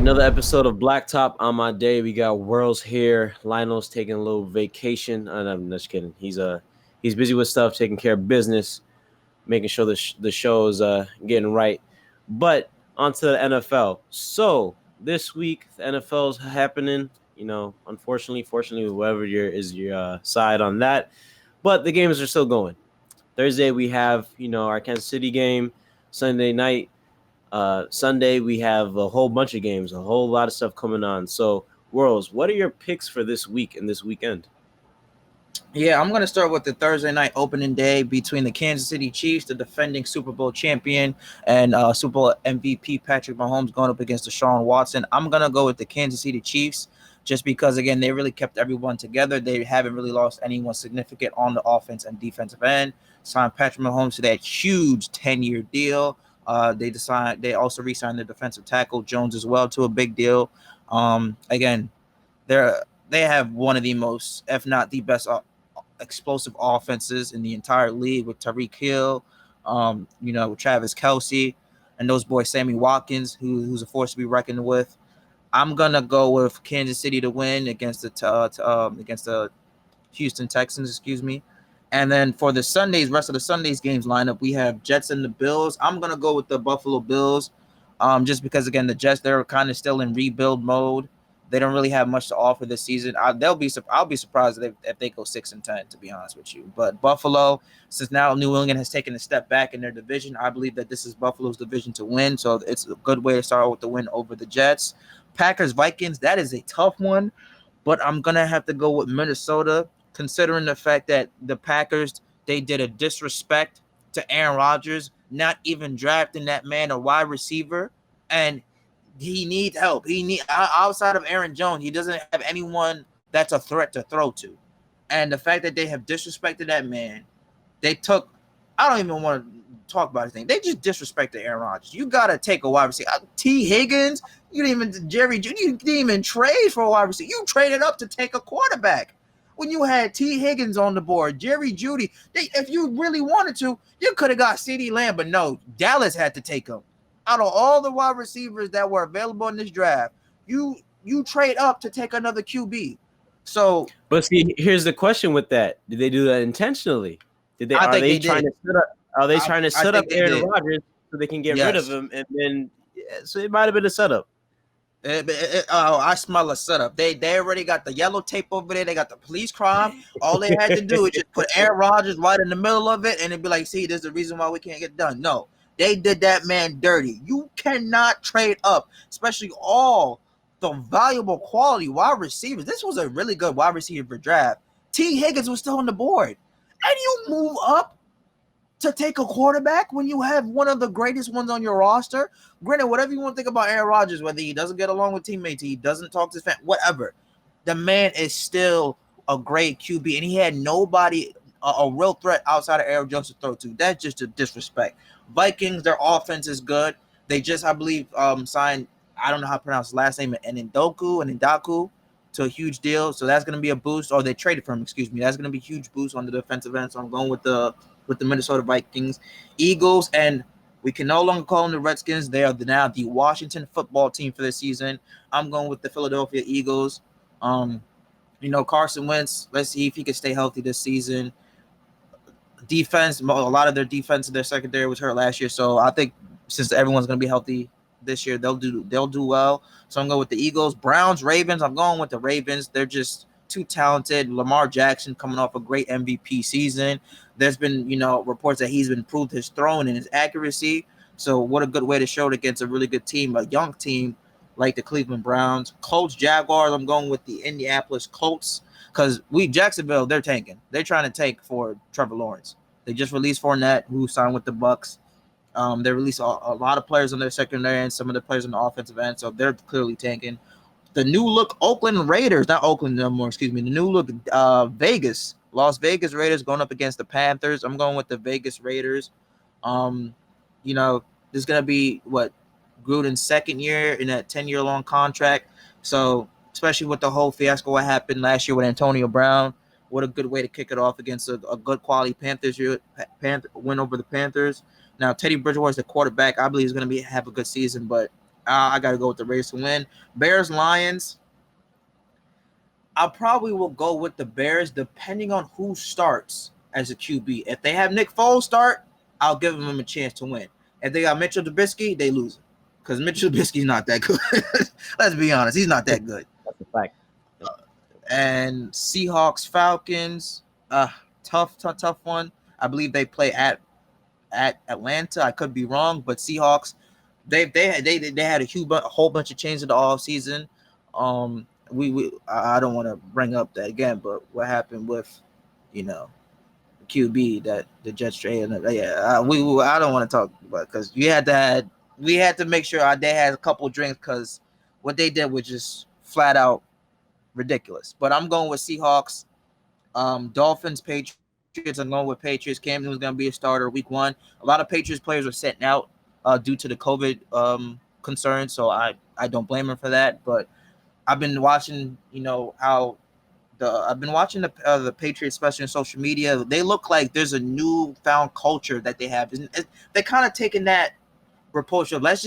Another episode of Blacktop on my day. We got Werl's here. Lionel's taking a little vacation. I'm just kidding. He's busy with stuff, taking care of business, making sure the show is getting right. But onto the NFL. So this week the NFL's happening. Unfortunately, fortunately, whoever your side on that. But the games are still going. Thursday we have our Kansas City game. Sunday night. Sunday we have a whole bunch of games, a whole lot of stuff coming on. So, Worlds, what are your picks for this week and this weekend? Yeah, I'm going to start with the Thursday night opening day between the Kansas City Chiefs, the defending Super Bowl champion, and Super Bowl MVP Patrick Mahomes going up against Deshaun Watson. I'm going to go with the Kansas City Chiefs just because, again, they really kept everyone together. They haven't really lost anyone significant on the offense and defensive end. Signed Patrick Mahomes to that huge 10-year deal. They also re-signed their defensive tackle Jones as well to a big deal. Again, they have one of the most, if not the best, explosive offenses in the entire league with Tyreek Hill, with Travis Kelce, and those boys Sammy Watkins, who's a force to be reckoned with. I'm gonna go with Kansas City to win against the Houston Texans, excuse me. And then for the rest of the Sundays games lineup, we have Jets and the Bills. I'm gonna go with the Buffalo Bills, just because again the Jets, they're kind of still in rebuild mode. They don't really have much to offer this season. I'll be surprised if they go 6-10, to be honest with you. But Buffalo, since now New England has taken a step back in their division, I believe that this is Buffalo's division to win. So it's a good way to start with the win over the Jets. Packers Vikings, that is a tough one, but I'm gonna have to go with Minnesota, considering the fact that the Packers, they did a disrespect to Aaron Rodgers, not even drafting that man a wide receiver, and he needs help. He need outside of Aaron Jones, he doesn't have anyone that's a threat to throw to. And the fact that they have disrespected that man, they took. I don't even want to talk about his thing. They just disrespected Aaron Rodgers. You gotta take a wide receiver. T. Higgins, you didn't even you didn't even trade for a wide receiver. You traded up to take a quarterback. When you had T. Higgins on the board, Jerry Jeudy, if you really wanted to, you could have got CeeDee Lamb, but no, Dallas had to take him. Out of all the wide receivers that were available in this draft, you trade up to take another QB. So, but see, here's the question with that: did they do that intentionally? Are they trying to set up Aaron Rodgers so they can get rid of him, and then so it might have been a setup. I smell a setup. They already got the yellow tape over there. They got the police crime. All they had to do is just put Aaron Rodgers right in the middle of it, and it'd be like, see, there's the reason why we can't get done. No, they did that man dirty. You cannot trade up, especially all the valuable quality wide receivers. This was a really good wide receiver draft. T. Higgins was still on the board, and you move up to take a quarterback when you have one of the greatest ones on your roster. Granted, whatever you want to think about Aaron Rodgers, whether he doesn't get along with teammates, he doesn't talk to his fans, whatever, the man is still a great QB, and he had nobody, a real threat outside of Aaron Jones to throw to. That's just a disrespect. Vikings, their offense is good. They just, I believe, signed, I don't know how to pronounce his last name, Ndaku to a huge deal. So that's going to be a boost. Or they traded for him, excuse me. That's going to be a huge boost on the defensive end. So I'm going with the Minnesota Vikings. Eagles, and we can no longer call them the Redskins. They are now the Washington football team for this season. I'm going with the Philadelphia Eagles. Carson Wentz, let's see if he can stay healthy this season. Defense, a lot of their defense in their secondary was hurt last year. So I think since everyone's going to be healthy this year, they'll do well. So I'm going with the Eagles. Browns, Ravens, I'm going with the Ravens. They're just too talented. Lamar Jackson coming off a great MVP season. There's been, reports that he's improved his throwing and his accuracy. So what a good way to show it against a really good team, a young team like the Cleveland Browns. Colts, Jaguars, I'm going with the Indianapolis Colts because Jacksonville, they're tanking. They're trying to tank for Trevor Lawrence. They just released Fournette, who signed with the Bucks. They released a lot of players on their secondary and some of the players on the offensive end, so they're clearly tanking. The new look Oakland Raiders, not Oakland no more, excuse me. The new look Las Vegas Raiders going up against the Panthers. I'm going with the Vegas Raiders. There's going to be Gruden's second year in that 10-year long contract. So especially with the whole fiasco what happened last year with Antonio Brown, what a good way to kick it off against a good quality Panthers win over the Panthers. Now Teddy Bridgewater is the quarterback. I believe he's going to have a good season, but I got to go with the Raiders to win. Bears Lions. I probably will go with the Bears depending on who starts as a QB. If they have Nick Foles start, I'll give them a chance to win. If they got Mitchell Trubisky, they lose because Mitchell Trubisky's not that good. Let's be honest, he's not that good. That's a fact. Yep. And Seahawks Falcons, tough one. I believe they play at Atlanta. I could be wrong, but Seahawks, they had a whole bunch of changes in the off season. I don't want to bring up that again, but what happened with, QB that the Jets traded? I don't want to talk about because we had to make sure they had a couple drinks because what they did was just flat out ridiculous. But I'm going with Seahawks. Dolphins, Patriots. I'm going with Patriots. Cam Newton's going to be a starter week 1. A lot of Patriots players were sitting out due to the COVID concerns, so I don't blame them for that. But I've been watching, I've been watching the Patriots, especially on social media. They look like there's a newfound culture that they have. They're kind of taking that approach of let's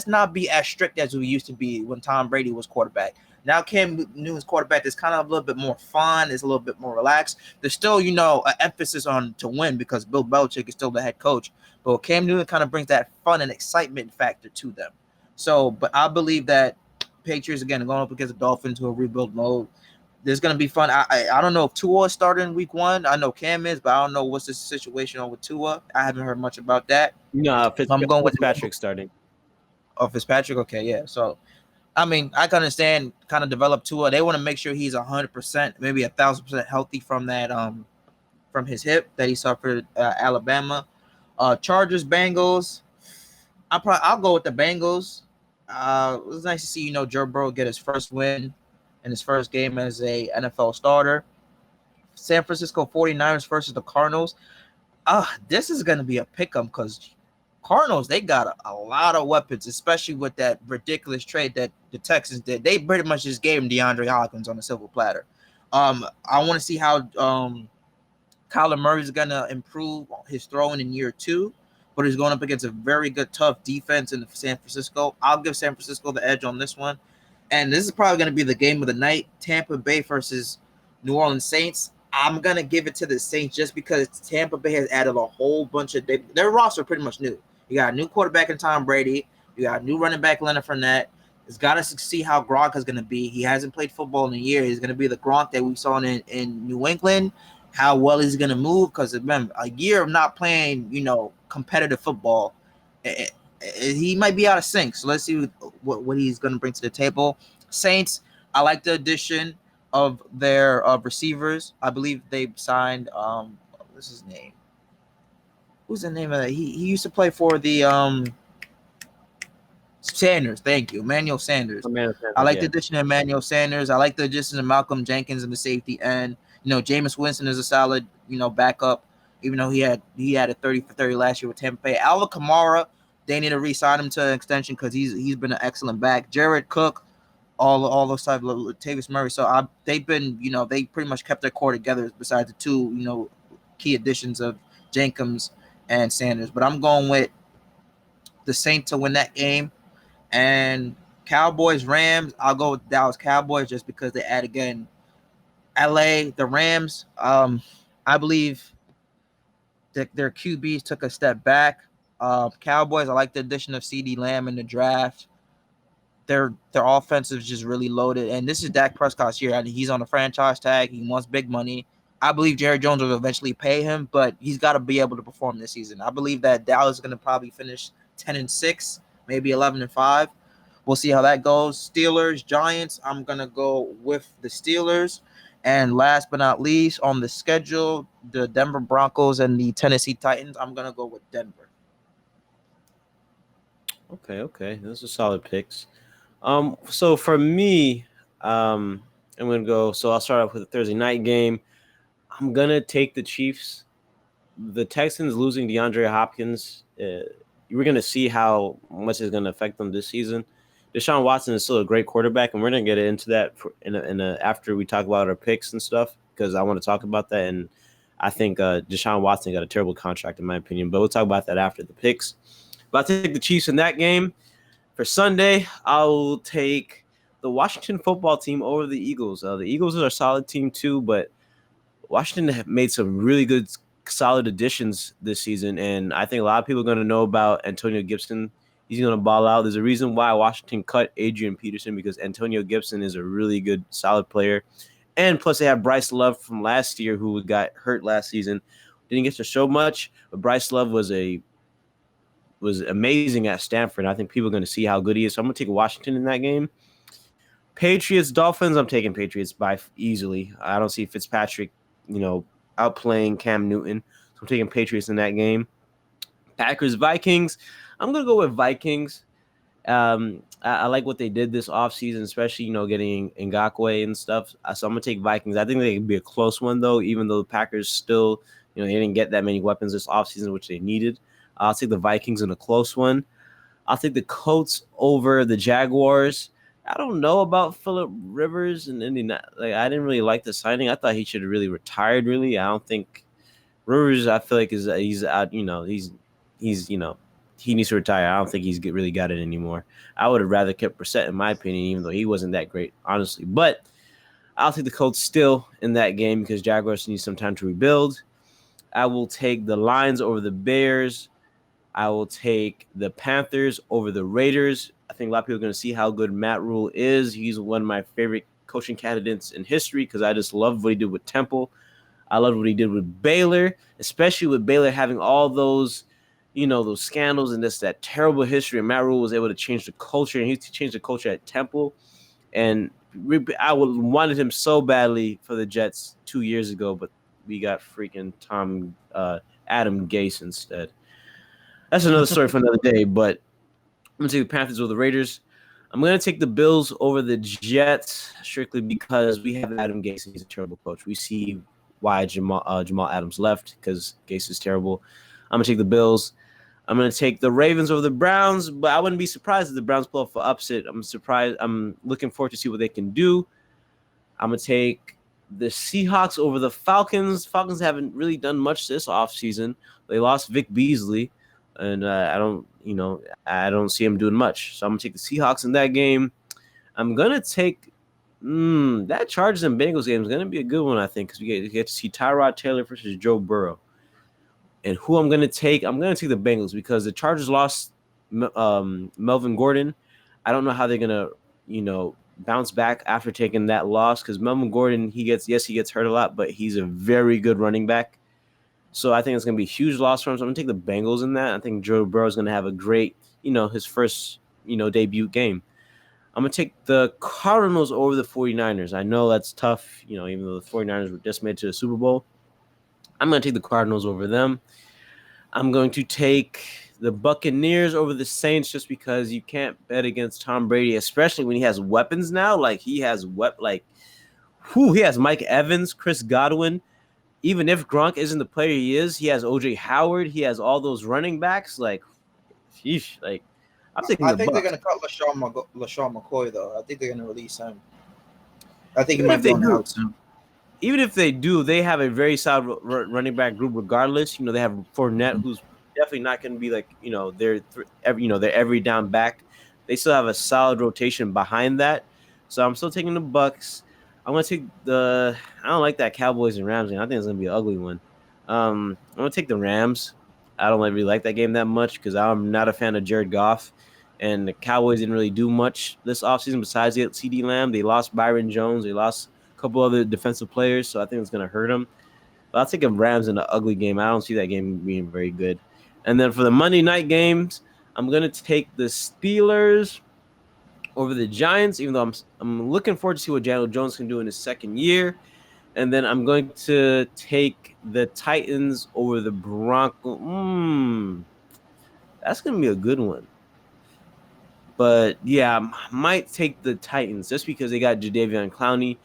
not be as strict as we used to be when Tom Brady was quarterback. Now Cam Newton's quarterback is kind of a little bit more fun. It's a little bit more relaxed. There's still, an emphasis on to win because Bill Belichick is still the head coach. But Cam Newton kind of brings that fun and excitement factor to them. So, but I believe that Patriots, again, going up against the Dolphins who are rebuild mode, there's going to be fun. I don't know if Tua is starting in week 1. I know Cam is, but I don't know what's the situation on with Tua. I haven't heard much about that. No, I'm going with Fitzpatrick starting. Oh, Fitzpatrick? Okay, yeah. So, I mean, I can understand kind of develop Tua. They want to make sure he's 100%, maybe 1,000% healthy from that from his hip that he suffered Alabama. Chargers, Bengals. I'll go with the Bengals. It was nice to see, Joe Burrow get his first win in his first game as a NFL starter. San Francisco 49ers versus the Cardinals. This is going to be a pick-em because Cardinals, they got a lot of weapons, especially with that ridiculous trade that the Texans did. They pretty much just gave him DeAndre Hopkins on a silver platter. I want to see how Kyler Murray is going to improve his throwing in year 2, but he's going up against a very good, tough defense in San Francisco. I'll give San Francisco the edge on this one. And this is probably going to be the game of the night, Tampa Bay versus New Orleans Saints. I'm going to give it to the Saints just because Tampa Bay has added a whole bunch of – their roster pretty much new. You got a new quarterback in Tom Brady. You got a new running back, Leonard Fournette. It's got to see how Gronk is going to be. He hasn't played football in a year. He's going to be the Gronk that we saw in New England. How well is he going to move? Because remember, a year of not playing, competitive football, he might be out of sync. So let's see what he's going to bring to the table. Saints, I like the addition of their receivers. I believe they signed what's his name? Who's the name of that? He used to play for the Sanders. Thank you, Emmanuel Sanders. I like the addition of Emmanuel Sanders. I like the addition of Malcolm Jenkins in the safety end. Jameis Winston is a solid, backup, even though he had a 30 for 30 last year with Tampa Bay. Alvin Kamara, they need to re-sign him to an extension because he's been an excellent back. Jared Cook, all those types of Latavius Murray. So they've been, they pretty much kept their core together besides the two, key additions of Jenkins and Sanders. But I'm going with the Saints to win that game. And Cowboys, Rams, I'll go with Dallas Cowboys just because they add again LA, the Rams. I believe that their QBs took a step back. Cowboys, I like the addition of CeeDee Lamb in the draft. Their offense is just really loaded. And this is Dak Prescott's year. I mean, he's on a franchise tag. He wants big money. I believe Jerry Jones will eventually pay him, but he's got to be able to perform this season. I believe that Dallas is going to probably finish 10-6, maybe 11-5. We'll see how that goes. Steelers, Giants, I'm going to go with the Steelers. And last but not least, on the schedule, the Denver Broncos and the Tennessee Titans, I'm going to go with Denver. Okay. Those are solid picks. So for me, I'm going to go. So I'll start off with a Thursday night game. I'm going to take the Chiefs. The Texans losing DeAndre Hopkins, we're going to see how much it's going to affect them this season. Deshaun Watson is still a great quarterback, and we're going to get into that after we talk about our picks and stuff, because I want to talk about that. And I think Deshaun Watson got a terrible contract, in my opinion, but we'll talk about that after the picks. But I'll take the Chiefs in that game. For Sunday, I'll take the Washington football team over the Eagles. The Eagles are a solid team too, but Washington have made some really good, solid additions this season, and I think a lot of people are going to know about Antonio Gibson. He's going to ball out. There's a reason why Washington cut Adrian Peterson, because Antonio Gibson is a really good, solid player. And plus, they have Bryce Love from last year, who got hurt last season. Didn't get to show much, but Bryce Love was amazing at Stanford. I think people are going to see how good he is. So I'm going to take Washington in that game. Patriots, Dolphins, I'm taking Patriots by easily. I don't see Fitzpatrick, outplaying Cam Newton. So I'm taking Patriots in that game. Packers, Vikings, I'm going to go with Vikings. I like what they did this offseason, especially, getting Ngakoue and stuff. So I'm going to take Vikings. I think they could be a close one, though, even though the Packers still, they didn't get that many weapons this offseason, which they needed. I'll take the Vikings in a close one. I'll take the Colts over the Jaguars. I don't know about Phillip Rivers and Indianapolis. I didn't really like the signing. I thought he should have really retired. Really, I don't think Rivers. I feel like he's out. He needs to retire. I don't think he's really got it anymore. I would have rather kept Brissett, in my opinion, even though he wasn't that great, honestly. But I'll take the Colts still in that game because Jaguars need some time to rebuild. I will take the Lions over the Bears. I will take the Panthers over the Raiders. I think a lot of people are going to see how good Matt Rule is. He's one of my favorite coaching candidates in history because I just love what he did with Temple. I love what he did with Baylor, especially with Baylor having all those, those scandals and that terrible history. And Matt Rule was able to change the culture, and he changed the culture at Temple. And I wanted him so badly for the Jets 2 years ago, but we got freaking Adam Gase instead. That's another story for another day, but I'm going to take the Panthers over the Raiders. I'm going to take the Bills over the Jets strictly because we have Adam Gase, and he's a terrible coach. We see why Jamal Adams left because Gase is terrible. I'm going to take the Bills. I'm going to take the Ravens over the Browns, but I wouldn't be surprised if the Browns pull off an upset. I'm looking forward to see what they can do. I'm going to take the Seahawks over the Falcons. Falcons haven't really done much this offseason. They lost Vic Beasley. And I don't see him doing much. So I'm going to take the Seahawks in that game. I'm going to take that Chargers and Bengals game is going to be a good one, I think, because we get to see Tyrod Taylor versus Joe Burrow. And who I'm going to take the Bengals because the Chargers lost Melvin Gordon. I don't know how they're going to, bounce back after taking that loss because Melvin Gordon, he gets hurt a lot, but he's a very good running back. So I think it's going to be a huge loss for him. So I'm going to take the Bengals in that. I think Joe Burrow is going to have a great, his first, debut game. I'm going to take the Cardinals over the 49ers. I know that's tough, even though the 49ers were just made to the Super Bowl. I'm going to take the Cardinals over them. I'm going to take the Buccaneers over the Saints just because you can't bet against Tom Brady, especially when he has weapons now. He has he has Mike Evans, Chris Godwin. Even if Gronk isn't the player he is, he has O.J. Howard. He has all those running backs. I'm thinking I think they're going to cut LaShawn McCoy, though. I think they're going to release him. I think he might be on out soon. Even if they do, they have a very solid running back group regardless. They have Fournette, who's definitely not going to be their every down back. They still have a solid rotation behind that. So I'm still taking the Bucs. I'm going to take I don't like that Cowboys and Rams game. I think it's going to be an ugly one. I'm going to take the Rams. I don't really like that game that much because I'm not a fan of Jared Goff. And the Cowboys didn't really do much this offseason besides get CeeDee Lamb. They lost Byron Jones. They lost a couple other defensive players, so I think it's going to hurt them. But I'll take the Rams in an ugly game. I don't see that game being very good. And then for the Monday night games, I'm going to take the Steelers over the Giants, even though I'm looking forward to see what Daniel Jones can do in his second year. And then I'm going to take the Titans over the Broncos. That's going to be a good one. But, yeah, I might take the Titans just because they got Jadeveon Clowney.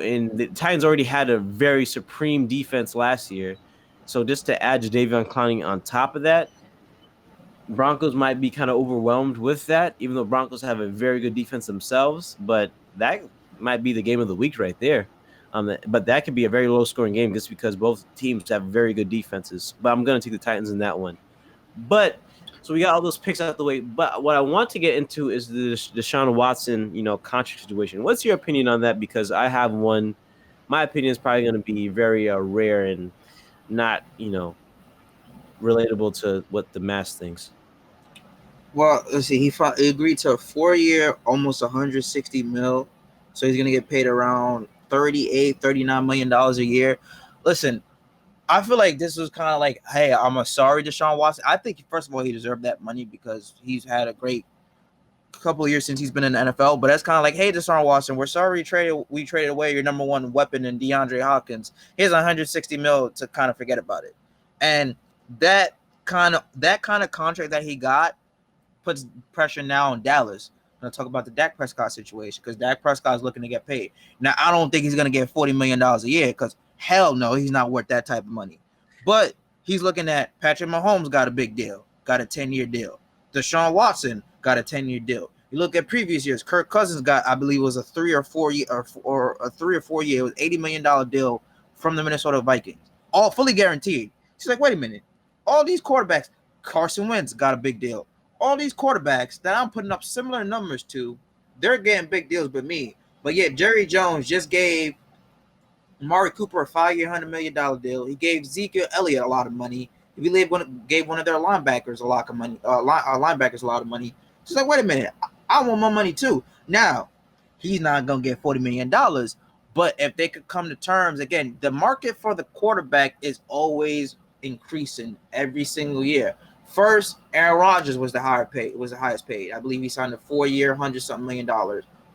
And the Titans already had a very supreme defense last year. So just to add Jadeveon Clowney on top of that, Broncos might be kind of overwhelmed with that, even though Broncos have a very good defense themselves. But that might be the game of the week right there. But that could be a very low-scoring game just because both teams have very good defenses. But I'm going to take the Titans in that one. But So we got all those picks out the way. But what I want to get into is the Deshaun Watson, contract situation. What's your opinion on that? Because I have one. My opinion is probably going to be very rare and not, relatable to what the mass thinks. Well, let's see. He agreed to a 4 year, almost 160 mil. So he's gonna get paid around 38, 39 million dollars a year. Listen, I feel like this was kind of like, hey, I'm a sorry Deshaun Watson. I think first of all he deserved that money because he's had a great couple of years since he's been in the NFL. But that's kind of like, hey, Deshaun Watson, we're sorry we traded away your number one weapon in DeAndre Hopkins. Here's 160 mil to kind of forget about it. And that kind of contract that he got puts pressure now on Dallas. I'm going to talk about the Dak Prescott situation because Dak Prescott is looking to get paid. Now, I don't think he's going to get $40 million a year because hell no, he's not worth that type of money. But he's looking at Patrick Mahomes got a big deal, got a 10-year deal. Deshaun Watson got a 10-year deal. You look at previous years, Kirk Cousins got, I believe it was a 3 or 4 year or a 3 or 4 year, it was $80 million deal from the Minnesota Vikings, all fully guaranteed. She's like, wait a minute, all these quarterbacks, Carson Wentz got a big deal. All these quarterbacks that I'm putting up similar numbers to, they're getting big deals with me. But yet Jerry Jones just gave Amari Cooper a 5-year, $100 million deal. He gave Ezekiel Elliott a lot of money. He gave one of their linebackers a lot of money. Linebackers a lot of money. She's like, wait a minute, I want my money too. Now, he's not gonna get $40 million. But if they could come to terms, again, the market for the quarterback is always increasing every single year. First, Aaron Rodgers was the highest paid. I believe he signed a 4-year, $100-something million,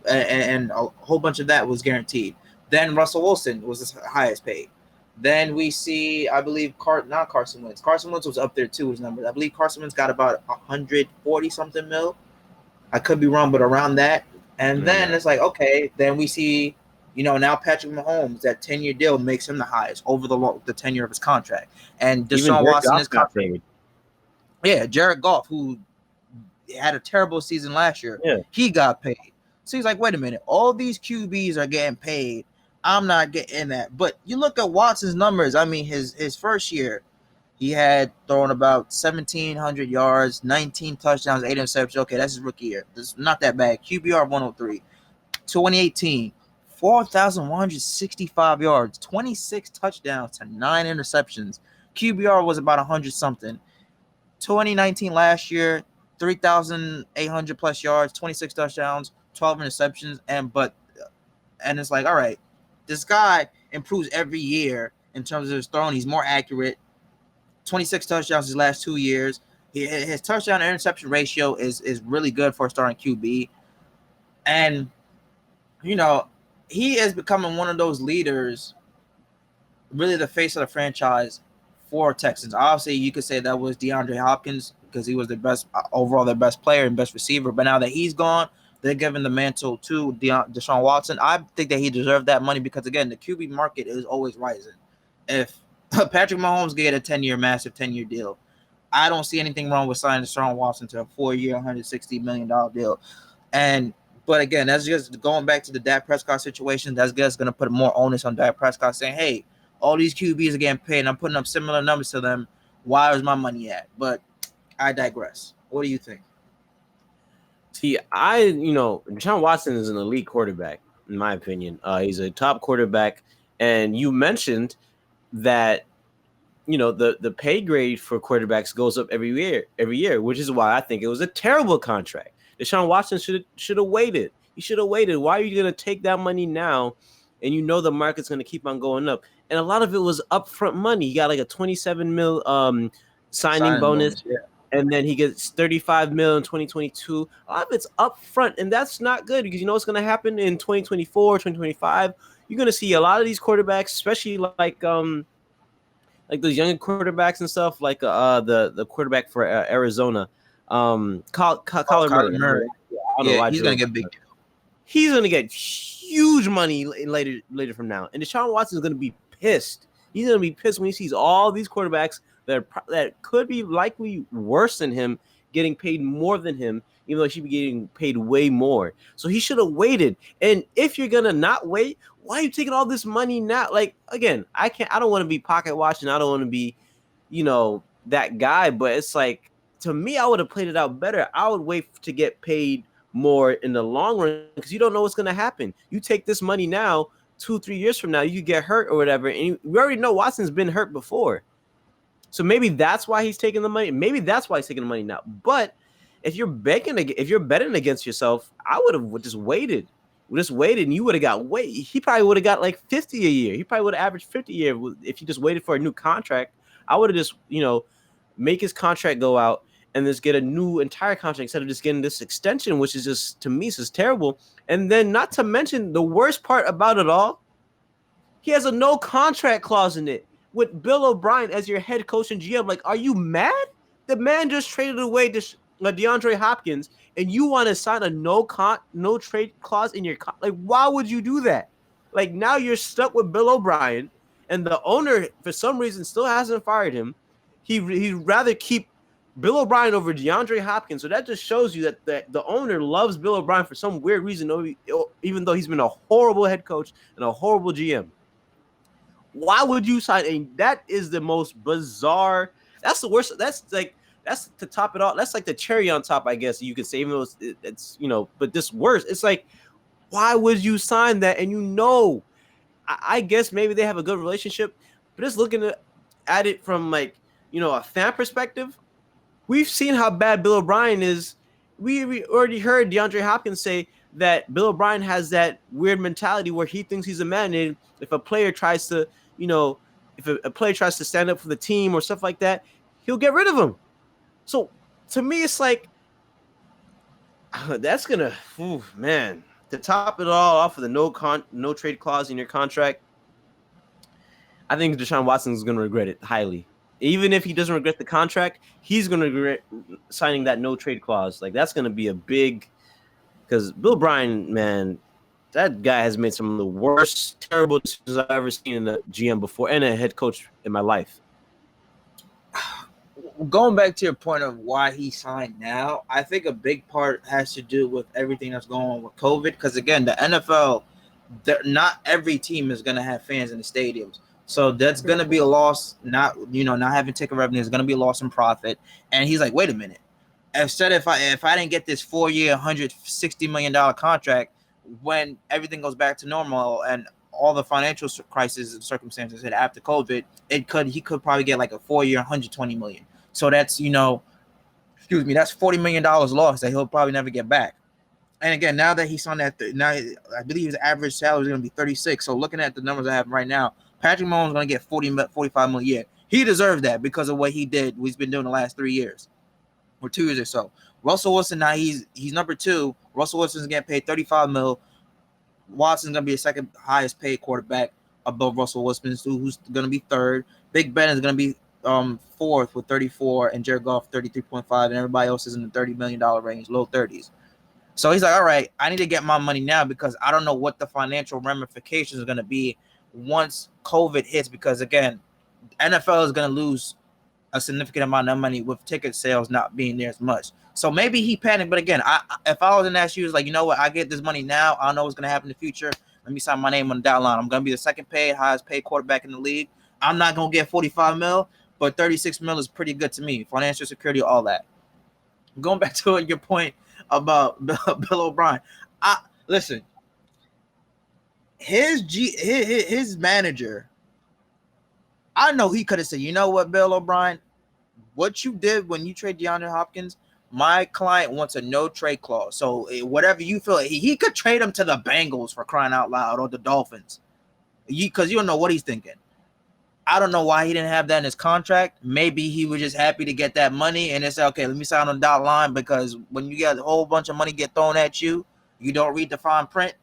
and a whole bunch of that was guaranteed. Then Russell Wilson was the highest paid. Then we see, I believe, not Carson Wentz. Carson Wentz was up there too, his numbers. I believe Carson Wentz got about 140-something mil. I could be wrong, but around that. And then it's like, okay, then we see, now Patrick Mahomes, that 10-year deal makes him the highest over the tenure of his contract. And Deshaun Watson is contract. Yeah, Jared Goff, who had a terrible season last year, he got paid. So he's like, wait a minute, all these QBs are getting paid. I'm not getting that. But you look at Watson's numbers. I mean, his first year, he had thrown about 1,700 yards, 19 touchdowns, 8 interceptions. Okay, that's his rookie year. That's not that bad. QBR 103. 2018, 4,165 yards, 26 touchdowns to 9 interceptions. QBR was about 100-something. 2019 last year, 3,800 plus yards, 26 touchdowns, 12 interceptions, and it's like, all right, this guy improves every year in terms of his throwing. He's more accurate. 26 touchdowns his last 2 years. His touchdown to interception ratio is really good for a starting QB, and he is becoming one of those leaders, really the face of the franchise for Texans. Obviously, you could say that was DeAndre Hopkins because he was their best overall, their best player and best receiver. But now that he's gone, they're giving the mantle to Deshaun Watson. I think that he deserved that money because, again, the QB market is always rising. If Patrick Mahomes get a massive 10-year deal, I don't see anything wrong with signing Deshaun Watson to a 4-year, $160 million deal. But again, that's just going back to the Dak Prescott situation. That's just going to put more onus on Dak Prescott saying, hey, all these QBs are getting paid, and I'm putting up similar numbers to them. Why is my money at? But I digress. What do you think? See, Deshaun Watson is an elite quarterback, in my opinion. He's a top quarterback, and you mentioned that the pay grade for quarterbacks goes up every year, which is why I think it was a terrible contract. Deshaun Watson should have waited. He should have waited. Why are you going to take that money now? And the market's going to keep on going up. And a lot of it was upfront money. He got like a 27 mil signing bonus. Yeah. And then he gets 35 mil in 2022. A lot of it's upfront, and that's not good because you know what's going to happen in 2024, 2025. You're going to see a lot of these quarterbacks, especially like those younger quarterbacks and stuff, like the quarterback for Arizona, Kyler Murray. Yeah, he's going to get big. He's going to get huge money later from now, and Deshaun Watson is going to be pissed. He's going to be pissed when he sees all these quarterbacks that could be likely worse than him getting paid more than him, even though he should be getting paid way more. So he should have waited. And if you're going to not wait, why are you taking all this money now? Like, again, I don't want to be pocket watching. I don't want to be, that guy, but it's like, to me, I would have played it out better. I would wait to get paid more in the long run because you don't know what's going to happen. You take this money now, 2-3 years from now, you get hurt or whatever. And we already know Watson's been hurt before. So maybe that's why he's taking the money. Maybe that's why he's taking the money now. But if you're betting against yourself, I would have just waited. And you would have got he probably would have got like 50 a year. He probably would have averaged 50 a year if he just waited for a new contract. I would have just, make his contract go out and just get a new entire contract instead of just getting this extension, which is just, to me, is just terrible. And then not to mention the worst part about it all, he has a no contract clause in it with Bill O'Brien as your head coach and GM. Like, are you mad? The man just traded away DeAndre Hopkins, and you want to sign a no trade clause in your like? Why would you do that? Like, now you're stuck with Bill O'Brien, and the owner for some reason still hasn't fired him. He'd rather keep Bill O'Brien over DeAndre Hopkins. So that just shows you that the owner loves Bill O'Brien for some weird reason, even though he's been a horrible head coach and a horrible GM. Why would you sign? That is the most bizarre. That's the worst. That's to top it all. That's like the cherry on top, I guess you could say. Even though it's but this worse. It's like, why would you sign that? And I guess maybe they have a good relationship, but just looking at it from like a fan perspective, we've seen how bad Bill O'Brien is. We already heard DeAndre Hopkins say that Bill O'Brien has that weird mentality where he thinks he's a man, and if a player tries to if a player tries to stand up for the team or stuff like that, he'll get rid of him. So to me, it's like that's gonna, man, to top it all off with a no trade clause in your contract. I think Deshaun Watson is gonna regret it highly. Even if he doesn't regret the contract, he's gonna regret signing that no trade clause. Like, that's gonna be a big, because Bill O'Brien, man, that guy has made some of the worst, terrible decisions I've ever seen in a GM before and a head coach in my life. Going back to your point of why he signed now, I think a big part has to do with everything that's going on with COVID. Because again, the NFL, not every team is going to have fans in the stadiums. So that's going to be a loss. Not having ticket revenue is going to be a loss in profit. And he's like, wait a minute. Instead, if I didn't get this 4-year, $160 million contract, when everything goes back to normal and all the financial crisis and circumstances hit after COVID, he could probably get like a 4-year, $120 million. So that's that's $40 million loss that he'll probably never get back. And again, now that he's on that, now I believe his average salary is going to be 36. So looking at the numbers I have right now, Patrick Mahomes is going to get 45 million a year. He deserves that because of what he did, what he's been doing the last 3 years or 2 years or so. Russell Wilson, now he's number 2. Russell Wilson's getting paid 35 mil. Watson's going to be the second highest paid quarterback above Russell Wilson, who's going to be 3rd. Big Ben is going to be 4th with 34, and Jared Goff 33.5, and everybody else is in the $30 million range, low 30s. So he's like, all right, I need to get my money now because I don't know what the financial ramifications are going to be once COVID hits, because again, NFL is going to lose a significant amount of money with ticket sales not being there as much. So maybe he panicked, but again, if I was in that shoes, like, you know what, I get this money now, I don't know what's going to happen in the future. Let me sign my name on the dotted line. I'm going to be the second highest paid quarterback in the league. I'm not going to get 45 mil, but 36 mil is pretty good to me. Financial security, all that. Going back to your point about Bill O'Brien. Listen, his manager, I know he could have said, you know what, Bill O'Brien, what you did when you trade DeAndre Hopkins, my client wants a no trade clause. So whatever you feel, he could trade him to the Bengals, for crying out loud, or the Dolphins, because you don't know what he's thinking. I don't know why he didn't have that in his contract. Maybe he was just happy to get that money and they said, okay, let me sign on the dotted line, because when you get a whole bunch of money get thrown at you, you don't read the fine print.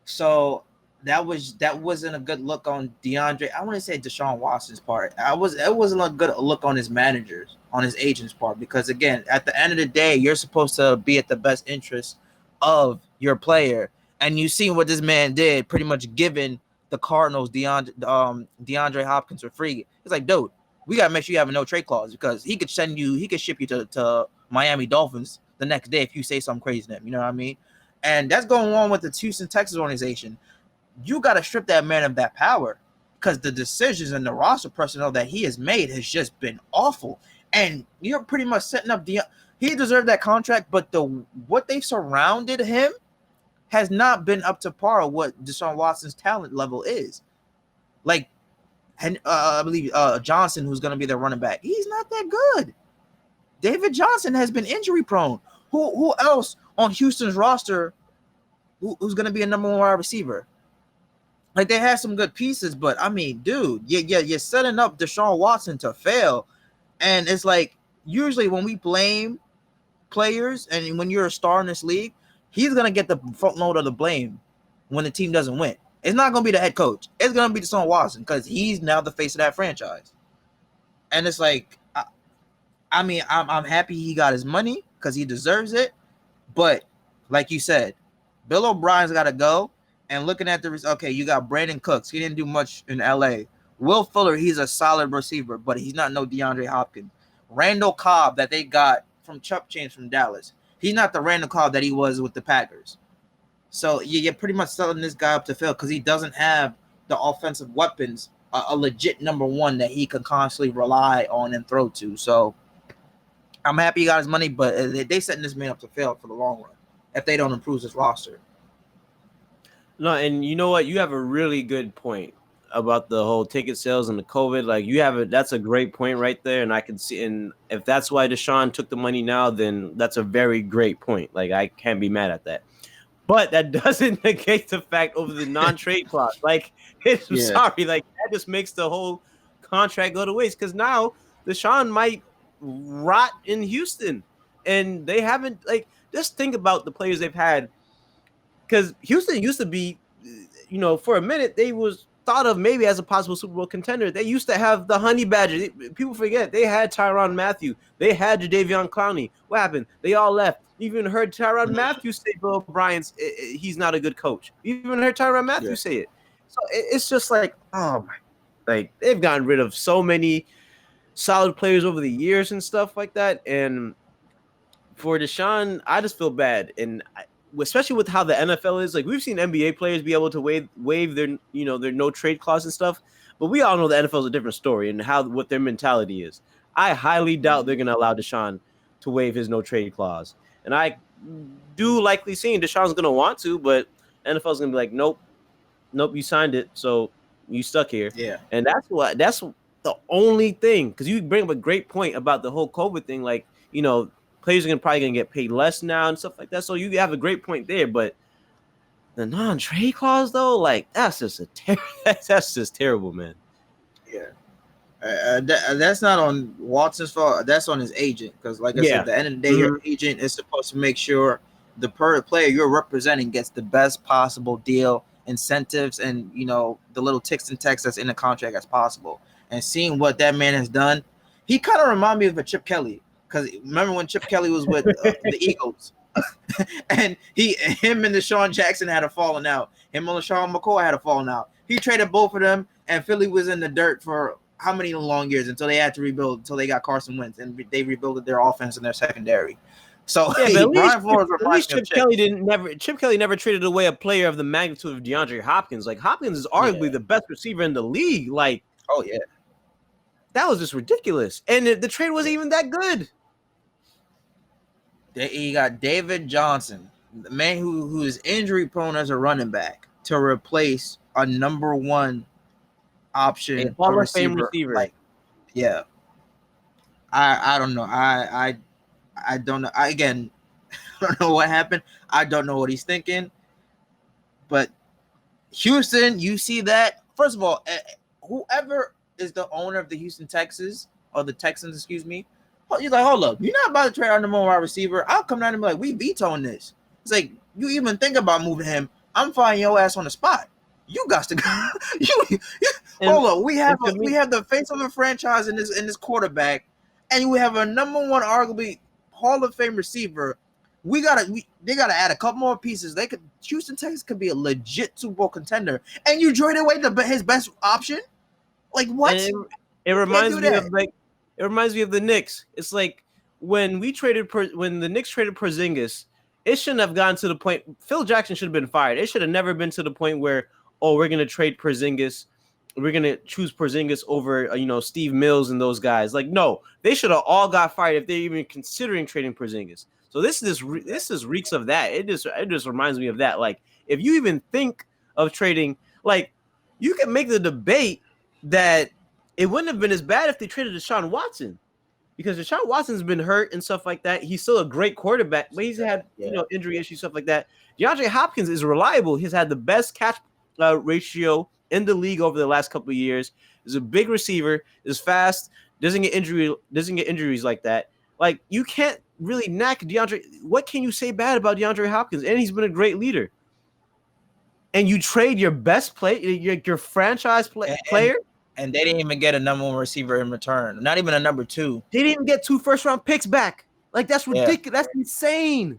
So that wasn't a good look on DeAndre. I want to say Deshaun Watson's part. It wasn't a good look on his managers, on his agent's part, because again, at the end of the day, you're supposed to be at the best interest of your player. And you seen what this man did, pretty much giving the Cardinals DeAndre Hopkins for free. It's like, dude, we gotta make sure you have a no trade clause, because he could ship you to Miami Dolphins the next day if you say something crazy to him. You know what I mean? And that's going on with the Houston Texans organization. You got to strip that man of that power, because the decisions and the roster personnel that he has made has just been awful. and you're pretty much setting up he deserved that contract, but what they've surrounded him has not been up to par of what Deshaun Watson's talent level is. Like, and I believe Johnson, who's going to be their running back, he's not that good. David Johnson has been injury prone. Who else on Houston's roster who's going to be a number one wide receiver? Like, they have some good pieces, but I mean, dude, you're setting up Deshaun Watson to fail. And it's like, usually when we blame players and when you're a star in this league, he's going to get the front load of the blame when the team doesn't win. It's not going to be the head coach. It's going to be Deshaun Watson because he's now the face of that franchise. And it's like, I mean, I'm happy he got his money because he deserves it. But like you said, Bill O'Brien's got to go. And looking at okay, you got Brandon Cooks. He didn't do much in L.A. Will Fuller, he's a solid receiver, but he's not no DeAndre Hopkins. Randall Cobb that they got from Chuck James from Dallas. He's not the Randall Cobb that he was with the Packers. So you're pretty much selling this guy up to fail because he doesn't have the offensive weapons, a legit number one that he can constantly rely on and throw to. So I'm happy he got his money, but they setting this man up to fail for the long run if they don't improve his roster. No, and you know what? You have a really good point about the whole ticket sales and the COVID. Like, you have that's a great point right there. And I can see, and if that's why Deshaun took the money now, then that's a very great point. Like, I can't be mad at that. But that doesn't negate the fact over the non-trade clause. Like, I'm sorry, like, that just makes the whole contract go to waste because now Deshaun might rot in Houston, and they haven't, like, just think about the players they've had. Because Houston used to be, you know, for a minute, they was thought of maybe as a possible Super Bowl contender. They used to have the Honey Badger. People forget they had Tyrann Mathieu. They had Jadeveon Clowney. What happened? They all left. You even heard Tyrann Mathieu say Bill O'Brien's he's not a good coach. You even heard Tyrann Mathieu say it. So it's just like, oh my, like they've gotten rid of so many solid players over the years and stuff like that. And for Deshaun, I just feel bad. And especially with how the NFL is, like we've seen NBA players be able to waive their, you know, their no trade clause and stuff. But we all know the NFL is a different story and what their mentality is. I highly doubt they're going to allow Deshaun to waive his no trade clause. And I do likely seeing Deshaun's going to want to, but NFL's going to be like, nope, you signed it, so you stuck here. Yeah. And that's the only thing, because you bring up a great point about the whole COVID thing. Like, you know, players are probably going to get paid less now and stuff like that. So you have a great point there. But the non-trade clause, though, like, that's just that's just terrible, man. Yeah. That's not on Watson's fault. That's on his agent. Because, like I said, at the end of the day, your agent is supposed to make sure the player you're representing gets the best possible deal, incentives, and, you know, the little ticks and texts that's in the contract as possible. And seeing what that man has done, he kind of reminded me of a Chip Kelly. Because remember when Chip Kelly was with the Eagles, and him and Deshaun Jackson had a falling out. Him and LaShawn McCoy had a falling out. He traded both of them, and Philly was in the dirt for how many long years until they had to rebuild, until they got Carson Wentz, and they rebuilt their offense and their secondary. So Chip Kelly never traded away a player of the magnitude of DeAndre Hopkins. Like, Hopkins is arguably the best receiver in the league. Like, oh yeah, that was just ridiculous, and the trade wasn't even that good. He got David Johnson, the man who is injury prone as a running back, to replace a number one option, a Hall of Fame receiver. Like, yeah, I don't know. I don't know. I don't know what happened. I don't know what he's thinking. But Houston, you see that? First of all, whoever is the owner of the Houston Texans, or the Texans, excuse me, he's like, hold up, you're not about to trade our number one wide receiver. I'll come down and be like, we vetoing this. It's like, you even think about moving him, I'm firing your ass on the spot. You got to go. Hold up, we have the face of a franchise in this quarterback, and we have a number one, arguably Hall of Fame receiver. They gotta add a couple more pieces. Houston Texans could be a legit Super Bowl contender, and you trade away his best option. Like, what? It reminds me of the Knicks. It's like when the Knicks traded Porzingis, it shouldn't have gotten to the point. Phil Jackson should have been fired. It should have never been to the point where, we're going to trade Porzingis we're gonna choose Porzingis over Steve Mills and those guys. Like, no, they should have all got fired if they're even considering trading Porzingis. So this is reeks of that. It just reminds me of that. Like, if you even think of trading, like, you can make the debate that it wouldn't have been as bad if they traded Deshaun Watson, because Deshaun Watson's been hurt and stuff like that. He's still a great quarterback, but he's had injury issues, stuff like that. DeAndre Hopkins is reliable. He's had the best catch ratio in the league over the last couple of years. He's a big receiver, is fast, doesn't get injuries like that. Like, you can't really knack DeAndre. What can you say bad about DeAndre Hopkins? And he's been a great leader. And you trade your best player, your franchise player. And they didn't even get a number 1 receiver in return. Not even a number 2. They didn't even get 2 first-round picks back. Like, that's ridiculous. Yeah. That's insane.